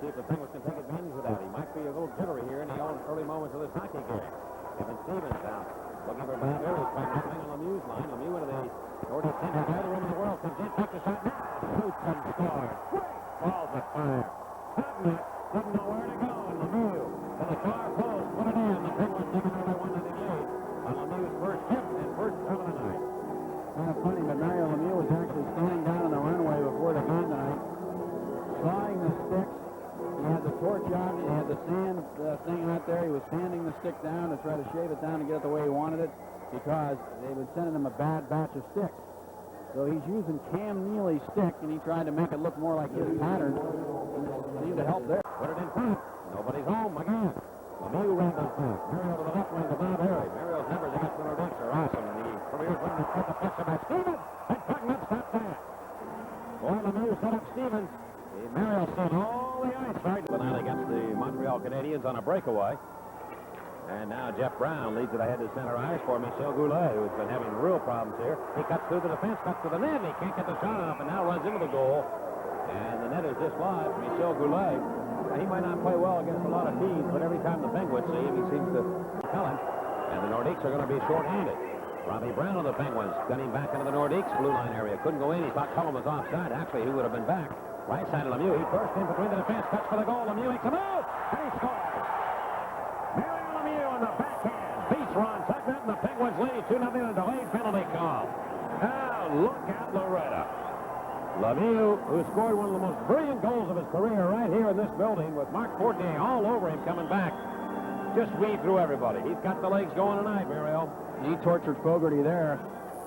See if the Penguins can take advantage of that. He might be a little jittery here in the early moments of this hockey game. Kevin Stevens out. Looking for Bob Harris. Trying to hang on Lemieux's line. Lemieux into the Nordiques center. The other room in the world comes in. Takes a shot. Shoots and scores. Balls at fire. Tugnutt didn't know where to go. And Lemieux to the far post. Put it in. The Penguins take another 1-0 lead on Lemieux's first hit and first shot of the night. Kind of funny, but Mario Lemieux was actually standing down on the runway before the game tonight, sawing the sticks. He had the torch out, he had the sand thing out there. He was sanding the stick down to try to shave it down and get it the way he wanted it, because they were sending him a bad batch of sticks. So he's using Cam Neely's stick, and he tried to make it look more like his pattern. It seemed to help there. Put it in front. Nobody's home again. Lemieux ran the front. Mario to the left wing to Bob Harry. Mario's numbers against the Nordiques are awesome. And the career's running to the puck about Stevens. And Tugnutt stopped that. Boy, Lemieux set up Stevens. Mario sent all the ice right tonight against the Montreal Canadiens on a breakaway. And now Jeff Brown leads it ahead to center ice for Michel Goulet, who's been having real problems here. He cuts through the defense, cuts to the net, and he can't get the shot off, and now runs into the goal. And the net is dislodged. Michel Goulet, he might not play well against a lot of teams, but every time the Penguins see him, he seems to tell him. And the Nordiques are going to be short-handed. Robbie Brown of the Penguins gunning back into the Nordiques blue line area. Couldn't go in. He thought Cullum was offside. Actually, he would have been back. Right side of Lemieux. He burst in between the defense, cuts for the goal. Lemieux makes a move, and he scores. Mario Lemieux on the backhand beats Ron Tugnutt, and the Penguins lead 2-0 in a delayed penalty call. Now look at Loretta. Lemieux, who scored one of the most brilliant goals of his career right here in this building with Marc Fortier all over him coming back. Just weave through everybody. He's got the legs going tonight, Mario. He tortured Fogarty there.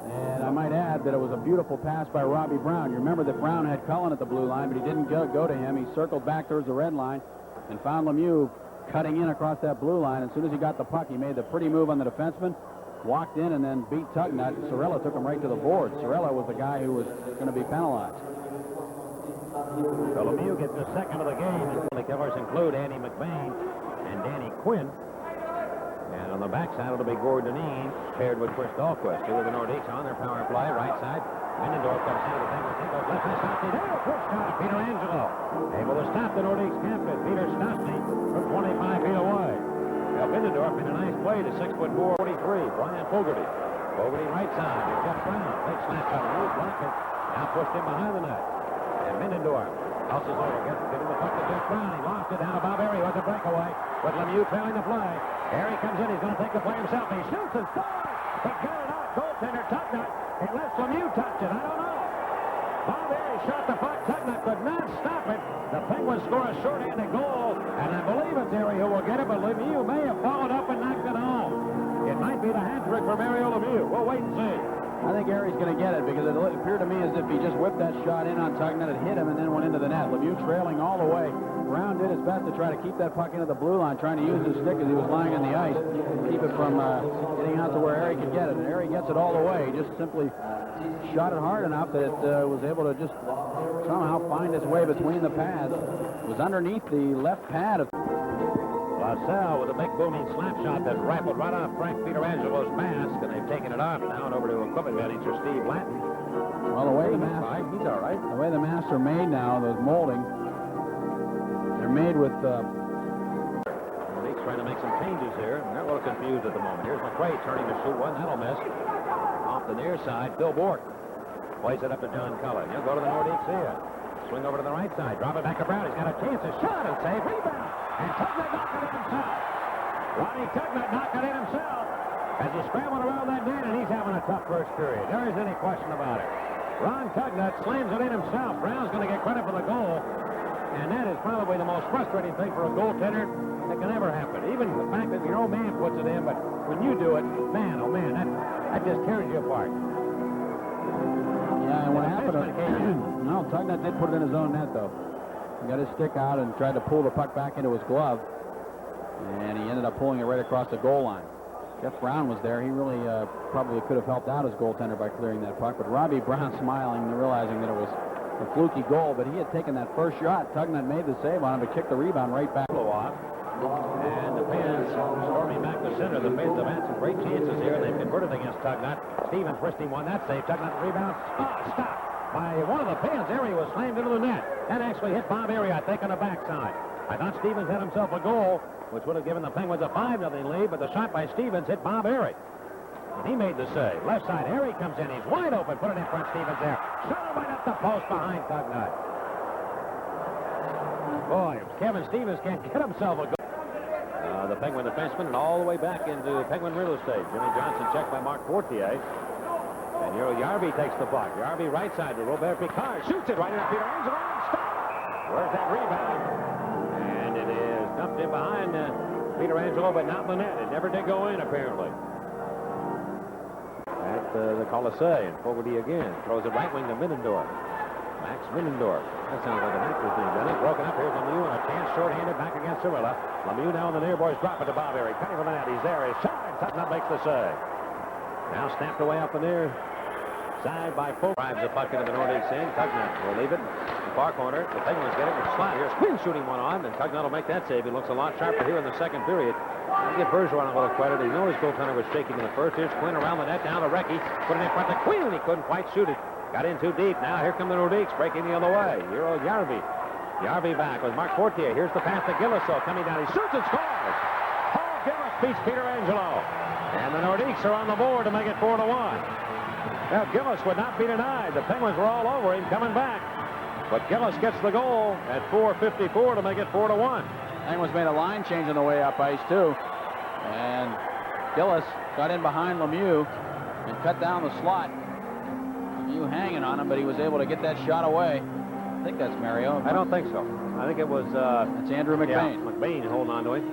And I might add that it was a beautiful pass by Robbie Brown. You remember that Brown had Cullen at the blue line, but he didn't go to him. He circled back towards the red line and found Lemieux cutting in across that blue line. As soon as he got the puck, he made the pretty move on the defenseman, walked in, and then beat Tugnutt. Sorella took him right to the board. Sorella was the guy who was going to be penalized. So Lemieux gets the second of the game. The killers include Andy McBain and Danny Quinn. And on the backside, it'll be Gordonine paired with Chris Dahlquist. Two of the Nordiques on their power play. Right side, Minnendorf comes into the Penguins. He goes left side. First shot, Peter Angelo. Able to stop the Nordiques captain, Peter Stastny, from 25 feet away. Now, Minnendorf made a nice play to 6'4", 43. Brian Fogarty. Fogarty right side. And Jeff Brown. Big slash shot. Lemieux blocked it. Now pushed in behind the net. And Minnendorf houses over. Gets the puck to Jeff Brown. He lost it down to Bob Harry. Was a breakaway. With Lemieux trailing the play. Harry comes in. He's going to take the play himself. He shoots and scores. He got it out. Goaltender Tugnutt. He lets Lemieux touch it. I don't know. Bob Harry shot the puck. Tugnutt could not stop it. The Penguins score a short-handed goal. And I believe it's Harry who will get it. But Lemieux may have followed up and knocked it home. It might be the hat trick for Mario Lemieux. We'll wait and see. I think Harry's going to get it because it appeared to me as if he just whipped that shot in on Tugnutt, it hit him, and then went into the net. Lemieux trailing all the way. Brown did his best to try to keep that puck into the blue line, trying to use his stick as he was lying on the ice, keep it from getting out to where Harry could get it. And Harry gets it all the way. He just simply shot it hard enough that it was able to just somehow find its way between the pads. It was underneath the left pad of Lascelles with a big booming slap shot that rifled right off Frank Pieterangelo's mask, and they've taken it off now and over to equipment bench for Steve Blanton. Well, the way the masks, he's all right. The way the masks are made now, those molding, they're made with. Nordiques trying to make some changes here, and they're a little confused at the moment. Here's McRae turning to shoot one. That'll miss. Off the near side, Bill Bork plays it up to John Cullen. He'll go to the Nordiques here. Swing over to the right side. Drop it back to Brown. He's got a chance. A shot and save. Rebound. And Tugnutt knocked it in himself. Ronnie Tugnutt knocked it in himself as he scrambled around that net, and he's having a tough first period. There isn't any question about it. Ron Tugnutt slams it in himself. Brown's going to get credit for the goal, and that is probably the most frustrating thing for a goaltender that can ever happen. Even the fact that your own man puts it in, but when you do it, man, oh man, that just tears you apart. Yeah, and what happened? No, Tugnutt did put it in his own net, though. He got his stick out and tried to pull the puck back into his glove, and he ended up pulling it right across the goal line. Jeff Brown was there. He really probably could have helped out his goaltender by clearing that puck, but Robbie Brown smiling and realizing that it was a fluky goal, but he had taken that first shot. Tugnutt made the save on him to kick the rebound right back. And the fans storming back to center. The Feds have had some great chances here, and they've converted against Tugnutt. Stevens wristing one. That save. Tugnutt rebounds. Oh, stop. by one of the pins. Erie was slammed into the net. That actually hit Bob Erie, I think, on the backside. I thought Stevens had himself a goal, which would have given the Penguins a 5-0 lead, but the shot by Stevens hit Bob Erie. And he made the save. Left side, Erie comes in. He's wide open. Put it in front. Stevens there. Shot it right up the post behind Tugnut. Boy, Kevin Stevens can't get himself a goal. The Penguin defenseman and all the way back into Penguin real estate. Jimmy Johnson checked by Mark Fortier. And Yarby takes the puck. Yarby right side to Robert Picard. Shoots it right into Peter Angelo. Stop! Where's that rebound? And it is dumped in behind Peter Angelo, but not in the net. It never did go in, apparently. At the Coliseum. Fogarty again. Throws it right wing to Middendorf. Max Middendorf. That sounds like an actor's name, doesn't it? Broken up. Here's Lemieux and a chance short-handed back against Cirilla. Lemieux now on the near boys. Drop it to Bob Erie. Cutting from the net. He's there. His shot. And Tugnut makes the save. Now snapped away up the near side by Fogarty. Drives the puck into the Nordiques end. Tugnut will leave it. The far corner. The Penguins get it with slide. Here's Quinn shooting one on. And Tugnut will make that save. He looks a lot sharper here in the second period. I give Bergeron a little credit. He knows his goaltender was shaking in the first. Here's Quinn around the net. Down to Recchi. Put it in front to Quinn. He couldn't quite shoot it. Got in too deep. Now here come the Nordiques breaking the other way. Here goes Yarby. Yarby back with Mark Fortier. Here's the pass to Gillis. Coming down. He shoots and scores. Paul Gillis beats Peter Angelo. And the Nordiques are on the board to make it 4-1. Now Gillis would not be denied. The Penguins were all over him coming back. But Gillis gets the goal at 4:54 to make it 4-1. Penguins made a line change on the way up ice, too. And Gillis got in behind Lemieux and cut down the slot. Lemieux hanging on him, but he was able to get that shot away. I think that's Mario. I don't think so. I think it was... it's Andrew McBain. Yeah, McBain holding on to him.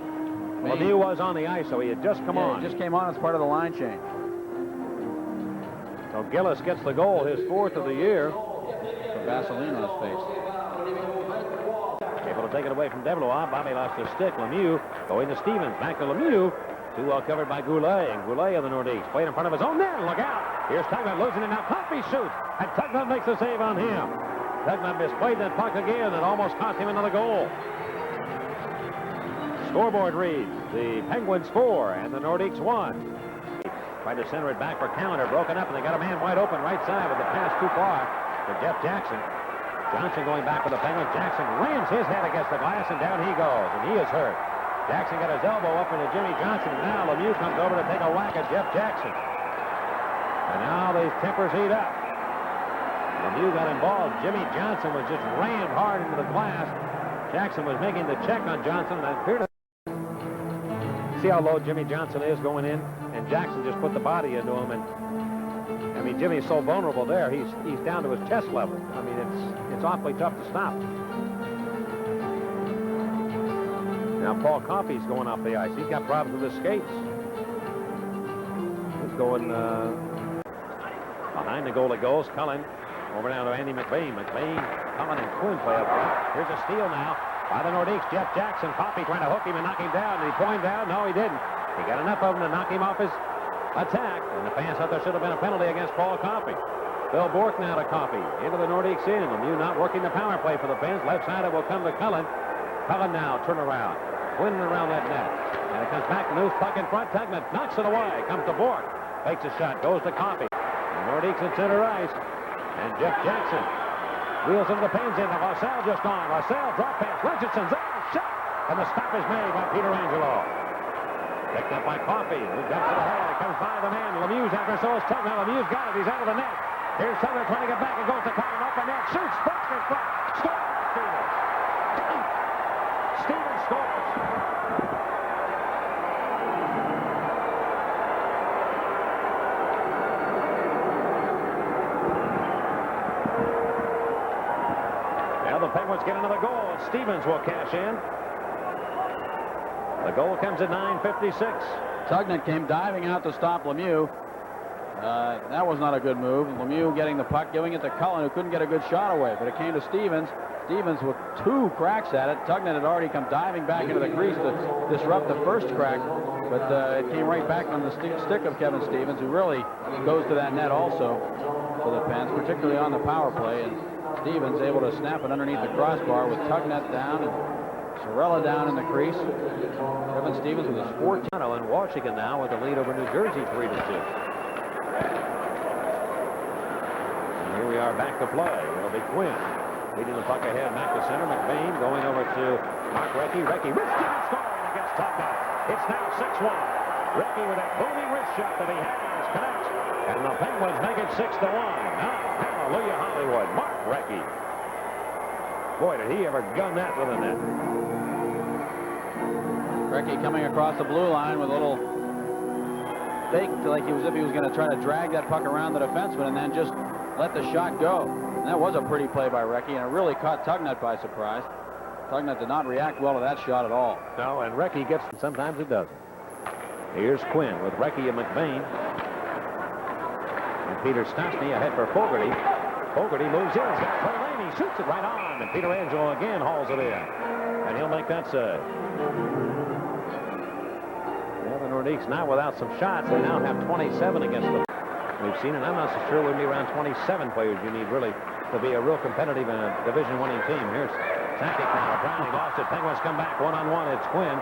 Lemieux was on the ice, so he had just come on. He just came on as part of the line change. So Gillis gets the goal, his 4th of the year. Some Vaseline on his face. Able to take it away from Develois. Bobby lost his stick. Lemieux going to Stevens. Back to Lemieux. Too well covered by Goulet. And Goulet of the Nordiques played in front of his own net. Look out. Here's Tugnut losing it now. Coffey shoots. And Tugnut makes a save on him. Tugnut misplayed that puck again and almost cost him another goal. Scoreboard reads the Penguins 4 and the Nordiques 1. Tried to center it back for Callender. Broken up, and they got a man wide open right side with the pass too far to Jeff Jackson. Johnson going back for the Penguins. Jackson rams his head against the glass, and down he goes, and he is hurt. Jackson got his elbow up into Jimmy Johnson. Now Lemieux comes over to take a whack at Jeff Jackson. And now these tempers heat up. Lemieux got involved. Jimmy Johnson was just rammed hard into the glass. Jackson was making the check on Johnson, and that appeared to... See how low Jimmy Johnson is going in? And Jackson just put the body into him, and I mean, Jimmy's so vulnerable there. He's down to his chest level. I mean, it's awfully tough to stop. Now Paul Coffey's going off the ice. He's got problems with his skates. He's going behind the goalie goes. Cullen over now to Andy McBain. McBain, Cullen, and Quinn play up front. Here's a steal now by the Nordiques. Jeff Jackson. Coffey trying to hook him and knock him down. Did he point down? No, he didn't. He got enough of him to knock him off his attack, and the fans thought there should have been a penalty against Paul Coffey. Bill Bourque now to Coffey. Into the Nordiques in. Lemieux not working the power play for the Pens. Left side it will come to Cullen. Cullen now turn around. Quinn around that net. And it comes back. Loose puck in front. Tugnut knocks it away. Comes to Bourque. Fakes a shot. Goes to Coffey. The Nordiques in center ice. And Jeff Jackson wheels into the Pens in. Lassell just gone. Lassell drop pass. Richardson's there. Shot. And the stop is made by Peter Angelo. Picked up by Coffey, who dumps it ahead. Comes by the man. Lemieux's after, so is Tugnut. Lemieux's got it. He's out of the net. Here's Tugnut trying to get back and goes to Cullen. Open net. Shoots. Back in front. Scores. Stevens scores. Now the Penguins get another goal. Stevens will cash in. The goal comes at 9:56. Tugnut came diving out to stop Lemieux. That was not a good move. Lemieux getting the puck, giving it to Cullen, who couldn't get a good shot away. But it came to Stevens. Stevens with 2 cracks at it. Tugnut had already come diving back into the crease to disrupt the first crack. But it came right back on the stick of Kevin Stevens, who really goes to that net also for the Pens, particularly on the power play. And Stevens able to snap it underneath the crossbar with Tugnut down and Cirilla down in the crease. Kevin Stevens with his 14. In Washington now with the lead over New Jersey 3-2. And here we are back to play. It'll be Quinn. Leading the puck ahead, back to center. McBain going over to Mark Recchi. Recchi wrist shot scoring against Tugnutt. It's now 6-1. Recchi with a booming wrist shot that he has connects. And the Penguins make it 6-1. Now, hallelujah, Hollywood. Mark Recchi. Boy, did he ever gun that with a net. Recchi coming across the blue line with a little fake, like he was if he was going to try to drag that puck around the defenseman and then just let the shot go. And that was a pretty play by Recchi, and it really caught Tugnutt by surprise. Tugnutt did not react well to that shot at all. No, and Recchi gets it. Sometimes it doesn't. Here's Quinn with Recchi and McBain. And Peter Stastny ahead for Fogarty. Fogarty moves in. He's got a play lane. He shoots it right on. And Peter Angelo again hauls it in. And he'll make that save. Well, the Nordiques now without some shots. They now have 27 against them. We've seen it. I'm not so sure we'll be around 27 players you need really to be a real competitive division-winning team. Here's Sakic now. Brownie lost it. Penguins come back one-on-one. It's Quinn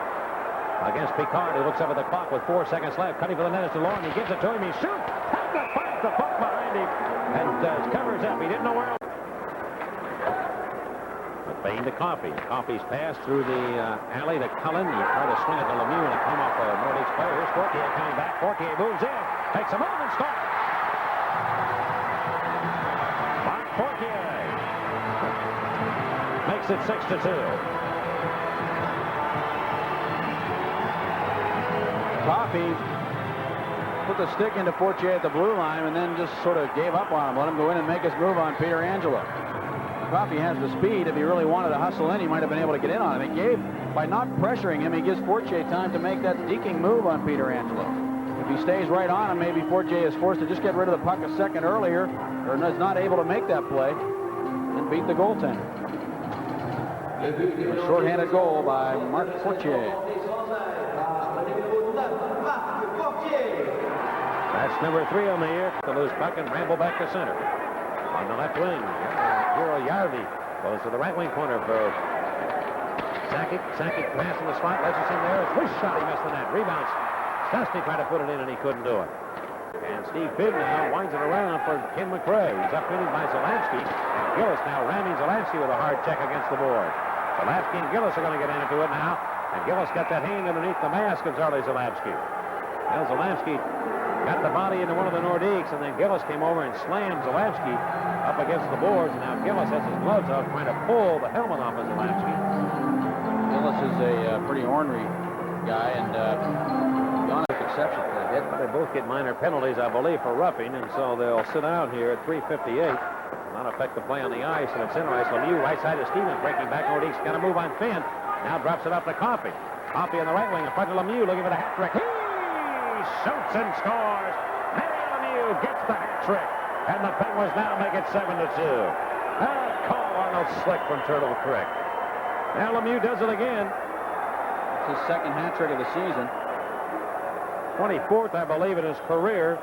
against Picard, who looks up at the clock with 4 seconds left. Cutting for the net is DeLorme. He gives it to him. He shoots. Tugnutt finds the puck behind him and covers up. He didn't know where else. McBain to Coffey. Coffey's pass through the alley to Cullen. He tried to swing it to Lemieux and it came off a Nordiques player. Here's Fortier coming back. Fortier moves in. Takes a move and scores. Mark Fortier makes it 6-2. Coffey put the stick into Fortier at the blue line and then just sort of gave up on him. Let him go in and make his move on Peter Angelo. Coffey has the speed. If he really wanted to hustle in, he might have been able to get in on him. By not pressuring him, he gives Fortier time to make that deking move on Peter Angelo. If he stays right on him, maybe Fortier is forced to just get rid of the puck a second earlier, or is not able to make that play and beat the goaltender. A shorthanded goal by Mark Fortier. That's number 3 on the year. The loose puck and ramble back to center. On the left wing, Hero Yarvi goes to the right wing corner for Sakic. Sakic pass in the slot, lets us in there. Swish shot, he missed the net. Rebounds. Stastny tried to put it in and he couldn't do it. And Steve Bibb now winds it around for Ken McRae. He's upended by Zelansky. And Gillis now ramming Zelansky with a hard check against the board. Zelansky and Gillis are going to get into it now. And Gillis got that hand underneath the mask of Charlie Zelansky. Well, Zelansky got the body into one of the Nordiques, and then Gillis came over and slammed Zelansky up against the boards. And now Gillis has his gloves off, trying to pull the helmet off of Zelansky. Gillis is a pretty ornery guy, and beyond exception for the hit. They both get minor penalties, I believe, for roughing, and so they'll sit out here at 3:58. Not affect the play on the ice, and it's center ice. Lemieux, right side of Stevens, breaking back. Nordiques got to move on Finn. Now drops it up to Coffey. Coffey on the right wing in front of Lemieux, looking for the hat trick. He shoots and scores. Mario Lemieux gets the hat trick, and the Penguins now make it 7-2. Call Arnold Slick from Turtle Creek. Now Lemieux does it again. It's his second hat trick of the season. 24th, I believe, in his career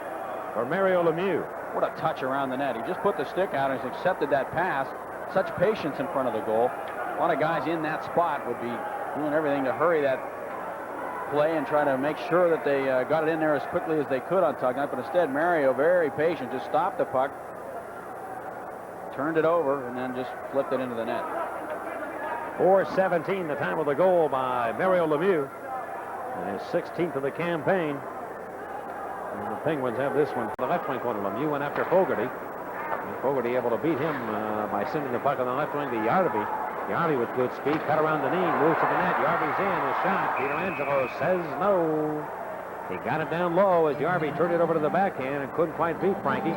for Mario Lemieux. What a touch around the net. He just put the stick out and has accepted that pass. Such patience in front of the goal. A lot of guys in that spot would be doing everything to hurry that play and try to make sure that they got it in there as quickly as they could on Tugnutt. But instead, Mario, very patient, just stopped the puck, turned it over, and then just flipped it into the net. 4:17, the time of the goal by Mario Lemieux. And his 16th of the campaign. And the Penguins have this one. The left wing corner. Lemieux went after Fogarty. And Fogarty able to beat him by sending the puck on the left wing to Yarvi. Yarvi with good speed, cut around the knee, moves to the net. Yarvi's in, his shot. Peter Angelo says no. He got it down low as Yarvi turned it over to the backhand and couldn't quite beat Frankie.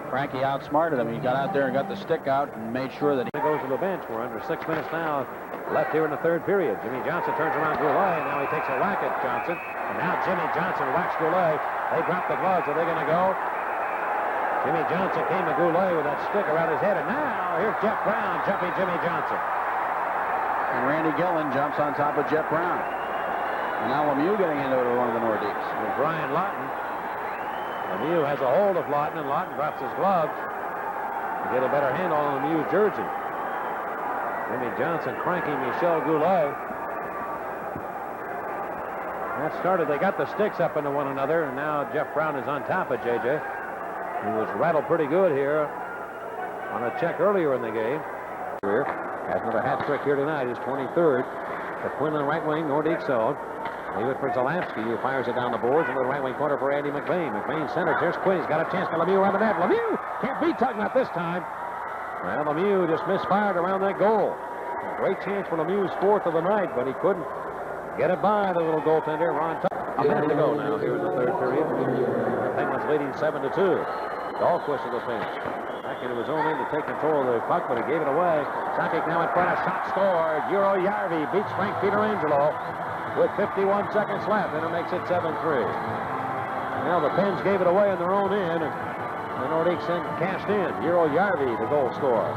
Frankie outsmarted him. He got out there and got the stick out and made sure that he goes to the bench. We're under 6 minutes now left here in the third period. Jimmy Johnson turns around Goulet. Now he takes a whack at Johnson. And now Jimmy Johnson whacks Goulet. They drop the gloves. Are they going to go? Jimmy Johnson came to Goulet with that stick around his head. And now here's Jeff Brown jumping Jimmy Johnson. And Randy Gillen jumps on top of Jeff Brown. And now Lemieux getting into it with one of the Nordiques. With Brian Lawton. Lemieux has a hold of Lawton, and Lawton drops his gloves to get a better handle on Lemieux's jersey. Jimmy Johnson cranking Michel Goulet. That started, they got the sticks up into one another, and now Jeff Brown is on top of JJ. He was rattled pretty good here on a check earlier in the game. Has another hat trick here tonight, his 23rd. The Quinn on the right wing, Nordiques zone. Leave it for Zalapsky, who fires it down the boards into the right wing corner for Andy McBain. McBain centers. Here's Quinn. He's got a chance to Lemieux around the net. Lemieux can't beat Tugnut this time. Well, Lemieux just misfired around that goal. A great chance for Lemieux's 4th of the night, but he couldn't get it by the little goaltender, Ron Tugnut. A minute to go now here in the 3rd period. The Penguins leading 7-2. Dahlquist to the pinch. Back into his own end to take control of the puck, but he gave it away. Sakic now in front. A shot scored. Euro Järvi beats Frank Pietrangelo with 51 seconds left, and it makes it 7-3. Now the Pens gave it away on their own end, and the Nordiques then cashed in. Euro Järvi, the goal scorer.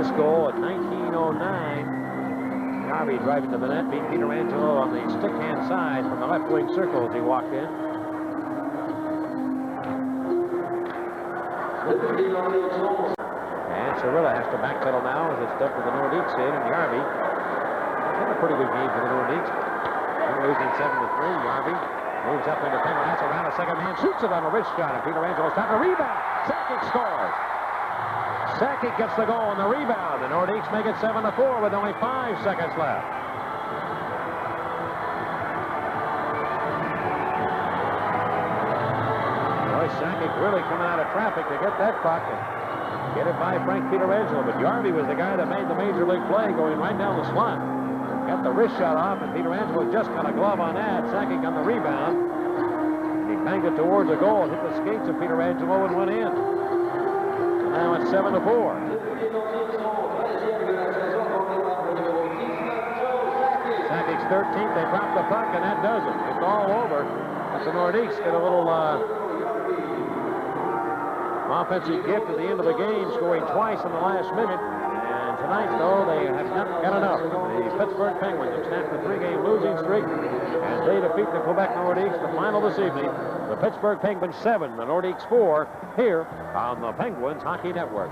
This goal at 19:09. Järvi driving to the net, beat Pietrangelo on the stick-hand side from the left wing circle as he walked in. And Cirilla has to backpedal now as it's dumped to the Nordiques in, and Järvi had a pretty good game for the Nordiques. They're losing 7-3. Järvi moves up into Penguin. That's around a second man, shoots it on a wrist shot, and Pietrangelo stopped a rebound. Sakic scores. Sakic gets the goal on the rebound. The Nordiques make it 7-4 with only 5 seconds left. Boy, Sakic really coming out of traffic to get that puck and get it by Frank Pietrangelo. But Järvi was the guy that made the major league play, going right down the slot. Got the wrist shot off, and Pietrangelo just got a glove on that. Sakic on the rebound. And he banged it towards the goal and hit the skates of Pietrangelo and went in. Now it's 7-4. Sakic's 13th. They drop the puck, and that does it. It's all over. But the Nordiques get a little offensive gift at the end of the game, scoring twice in the last minute. And tonight, though, they have not got enough. The Pittsburgh Penguins have snapped the 3-game losing streak, and they defeat the Quebec Nordiques. The final this evening, the Pittsburgh Penguins 7, the Nordiques 4, here on the Penguins Hockey Network.